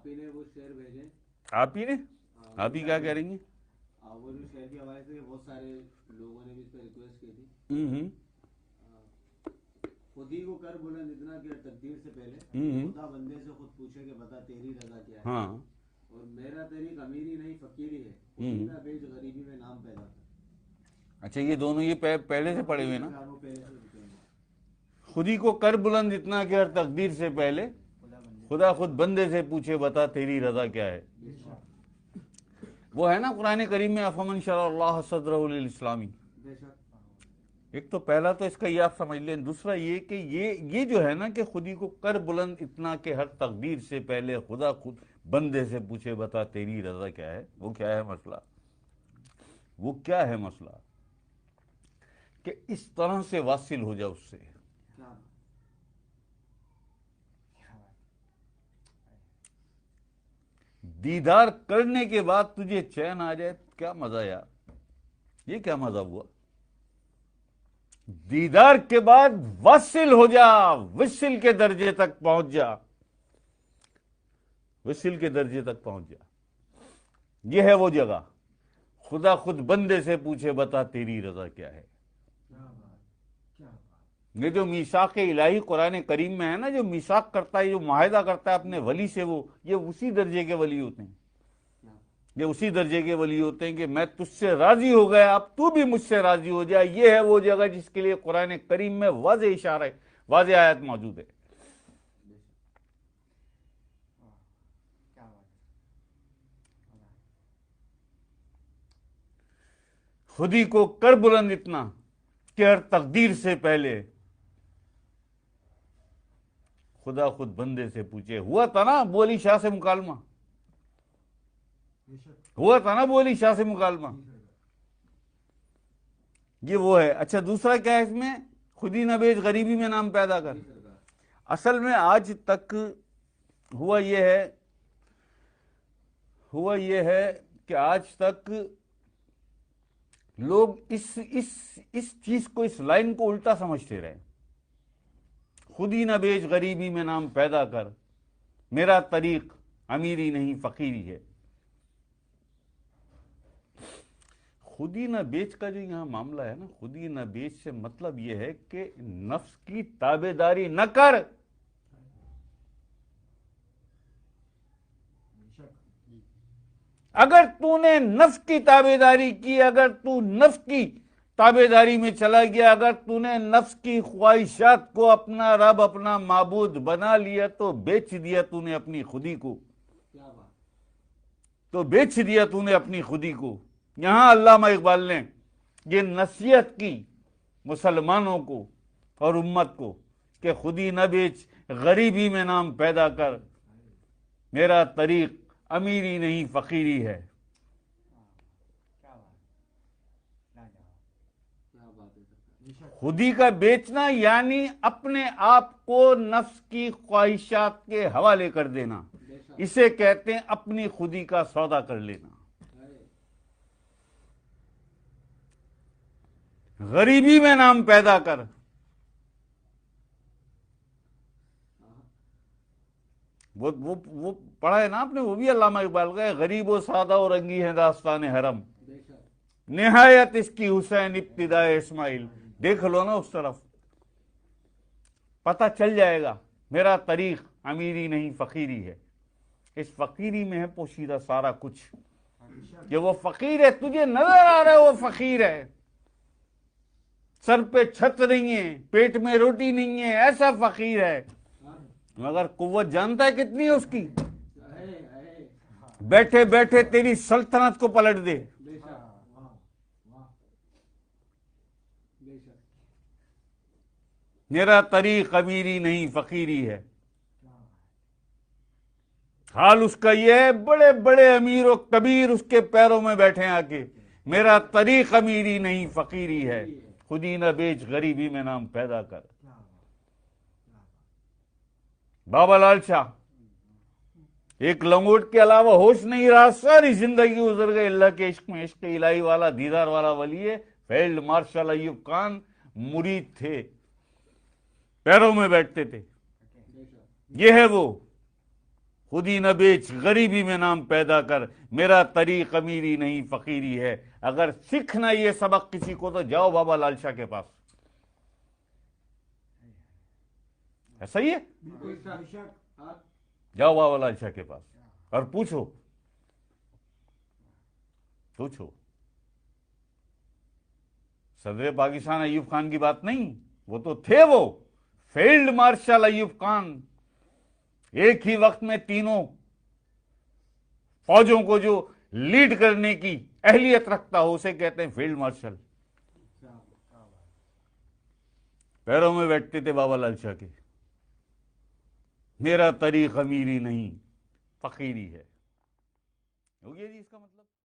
آپ ہی نے وہ شعر بھیجے. آپ ہی نے؟ آپ ہی کیا کہہ رہی ہیں؟ وہ جو شعر کے حوالے سے بہت سارے لوگوں نے بھی اس پہ ریکویسٹ کی تھی. خودی کو کر بلند اتنا کہ تقدیر سے پہلے خدا بندے سے خود پوچھے کہ بتا تیری رضا کیا ہے. ہاں. اور میرا طریق امیری نہیں فقیری ہے. خودی نہ بیچ غریبی میں نام پیدا کر. اچھا یہ دونوں یہ پہلے سے پڑھے ہوئے نا. وہ پہلے سے لکھے ہوئے. خودی کو کر بلند اتنا کہ ہر تقدیر سے پہلے خدا خود بندے سے پوچھے بتا تیری رضا کیا ہے. وہ ہے نا قرآن کریم میں افمن شرح اللہ صدرہ للاسلامی. ایک تو پہلا تو اس کا یہ آپ سمجھ لیں. دوسرا یہ کہ یہ جو ہے نا کہ خودی کو کر بلند اتنا کہ ہر تقدیر سے پہلے خدا خود بندے سے پوچھے بتا تیری رضا کیا ہے. وہ کیا ہے مسئلہ؟ وہ کیا ہے مسئلہ کہ اس طرح سے واصل ہو جا اس سے. دیدار کرنے کے بعد تجھے چین آ جائے. کیا مزہ یار. یہ کیا مزہ ہوا؟ دیدار کے بعد واصل ہو جا, وصل کے درجے تک پہنچ جا, وصل کے درجے تک پہنچ جا. یہ ہے وہ جگہ. خدا خود بندے سے پوچھے بتا تیری رضا کیا ہے. یہ جو میثاق الہی قرآن کریم میں ہے نا, جو میثاق کرتا ہے, جو معاہدہ کرتا ہے اپنے ولی سے, وہ یہ اسی درجے کے ولی ہوتے ہیں. یہ اسی درجے کے ولی ہوتے ہیں کہ میں تجھ سے راضی ہو گیا, اب تو بھی مجھ سے راضی ہو جائے. یہ ہے وہ جگہ جس کے لیے قرآن کریم میں واضح اشارہ ہے, واضح آیت موجود ہے. خودی کو کر بلند اتنا کہ ہر تقدیر سے پہلے خدا خود بندے سے پوچھے. ہوا تھا نا بولی شاہ سے مکالمہ, ہوا تھا نا بولی شاہ سے مکالمہ. یہ وہ ہے. اچھا دوسرا کیا ہے اس میں؟ خودی نہ بیچ غریبی میں نام پیدا کر. اصل میں آج تک ہوا یہ ہے کہ آج تک لوگ اس چیز کو, اس لائن کو الٹا سمجھتے رہے. خودی نہ بیچ غریبی میں نام پیدا کر, میرا طریق امیری نہیں فقیری ہے. خودی نہ بیچ کا جو یہاں معاملہ ہے نا, خودی نہ بیچ سے مطلب یہ ہے کہ نفس کی تابع داری نہ کر. اگر تو نے نفس کی تابع داری کی, اگر تو نفس کی تابع داری میں چلا گیا, اگر تو نے نفس کی خواہشات کو اپنا رب, اپنا معبود بنا لیا, تو بیچ دیا تو نے اپنی خودی کو. تو بیچ دیا تو نے اپنی خودی کو. یہاں علامہ اقبال نے یہ نصیحت کی مسلمانوں کو اور امت کو کہ خودی نہ بیچ غریبی میں نام پیدا کر, میرا طریق امیری نہیں فقیری ہے. خودی کا بیچنا یعنی اپنے آپ کو نفس کی خواہشات کے حوالے کر دینا, اسے کہتے ہیں اپنی خودی کا سودا کر لینا. غریبی میں نام پیدا کر. وہ پڑھا ہے نا آپ نے, وہ بھی علامہ اقبال کا ہے, غریب و سادہ و رنگی ہے داستان حرم, نہایت اس کی حسین ابتدائے اسماعیل. دیکھ لو نا اس طرف, پتہ چل جائے گا. میرا طریق امیری نہیں فقیری ہے. اس فقیری میں ہے پوشیدہ سارا کچھ, کہ وہ فقیر ہے, تجھے نظر آ رہا ہے وہ فقیر ہے, سر پہ چھت نہیں ہے, پیٹ میں روٹی نہیں ہے, ایسا فقیر ہے, مگر قوت جانتا ہے کتنی ہے اس کی, بیٹھے بیٹھے تیری سلطنت کو پلٹ دے. میرا طریق امیری نہیں فقیری ہے. حال اس کا یہ ہے, بڑے بڑے امیر و کبیر اس کے پیروں میں بیٹھے آ کے, میرا طریق امیری نہیں فقیری ہے. خودی نہ بیچ غریبی میں نام پیدا کر. بابا لال شاہ ایک لنگوٹ کے علاوہ ہوش نہیں رہا, ساری زندگی گزر گئی اللہ کے عشق میں. عشق الہی والا, دیدار والا ولی ہے. فیلڈ مارشل ایوب خان مرید تھے, پیروں میں بیٹھتے تھے. یہ ہے وہ خودی نہ بیچ غریبی میں نام پیدا کر، میرا طریق امیری نہیں فقیری ہے۔ اگر سیکھنا یہ سبق کسی کو تو جاؤ بابا لال شاہ کے پاس، ایسا ہی ہے، جاؤ بابا لال شاہ کے پاس اور پوچھو صدر پاکستان ایوب خان کی بات نہیں، وہ تو تھے، وہ فیلڈ مارشل ایوب خان، ایک ہی وقت میں تینوں فوجوں کو جو لیڈ کرنے کی اہلیت رکھتا ہو اسے کہتے ہیں فیلڈ مارشل۔ پیروں میں بیٹھتے تھے بابا لال شاہ کے، میرا طریق امیری نہیں فقیری ہے۔ ہو گیا جی اس کا مطلب۔